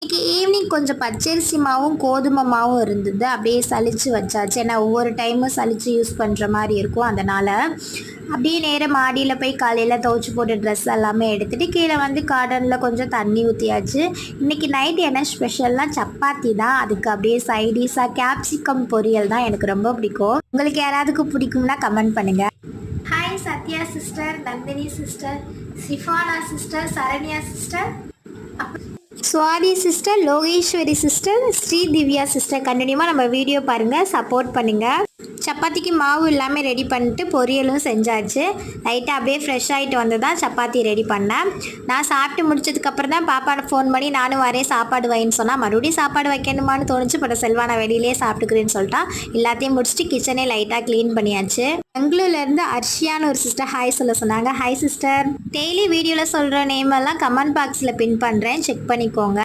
இன்னைக்கு ஈவினிங் கொஞ்சம் பச்சரிசி மாவும் கோதுமை மாவும் இருந்தது, அப்படியே சலிச்சு வச்சாச்சு. ஏன்னா ஒவ்வொரு டைமும் சலிச்சு யூஸ் பண்ணுற மாதிரி இருக்கும். அதனால் அப்படியே நேராக மாடியில் போய் காலையில் துவைச்சி போட்ட ட்ரெஸ் எல்லாமே எடுத்துகிட்டு கீழே வந்து கார்டனில் கொஞ்சம் தண்ணி ஊற்றியாச்சு. இன்றைக்கி நைட்டு என்ன ஸ்பெஷல்னால் சப்பாத்தி தான். அதுக்கு அப்படியே சைடிஷாக கேப்சிகம் பொரியல் தான் எனக்கு ரொம்ப பிடிக்கும். உங்களுக்கு யாராவதுக்கு பிடிக்கும்னா கமெண்ட் பண்ணுங்கள். Hi Sathya sister, Nandhini sister, Shifana sister, Saranya sister, Swathi sister, Lokeshwari sister, Sri Divya sister. கண்டினியூவாக நம்ம வீடியோ பாருங்கள், சப்போர்ட் பண்ணுங்கள். சப்பாத்திக்கு மாவு எல்லாமே ரெடி பண்ணிட்டு பொரியலும் செஞ்சாச்சு. லைட்டாக அப்படியே ஃப்ரெஷ் ஆகிட்டு வந்து தான் சப்பாத்தி ரெடி பண்ணேன். நான் சாப்பிட்டு முடிச்சதுக்கப்புறம் தான் பாப்பாவை ஃபோன் பண்ணி நானும் வரேன் சாப்பாடு வைன்னு சொன்னால் மறுபடியும் சாப்பாடு வைக்கணுமான்னு தோணுச்சு. பட் செல்வா நான் வெளியிலே சாப்பிட்டுக்கிறேன்னு சொல்லிட்டா. எல்லாத்தையும் முடிச்சுட்டு கிச்சனே லைட்டாக க்ளீன் பண்ணியாச்சு. பெங்களூர்லேருந்து அர்ஷியான்னு ஒரு சிஸ்டர் ஹாய் சொல்ல சொன்னாங்க. Hi sister. டெய்லி வீடியோவில் சொல்கிற நேம் எல்லாம் கமெண்ட் பாக்ஸில் பின் பண்ணுறேன், செக் பண்ணிக்கோங்க.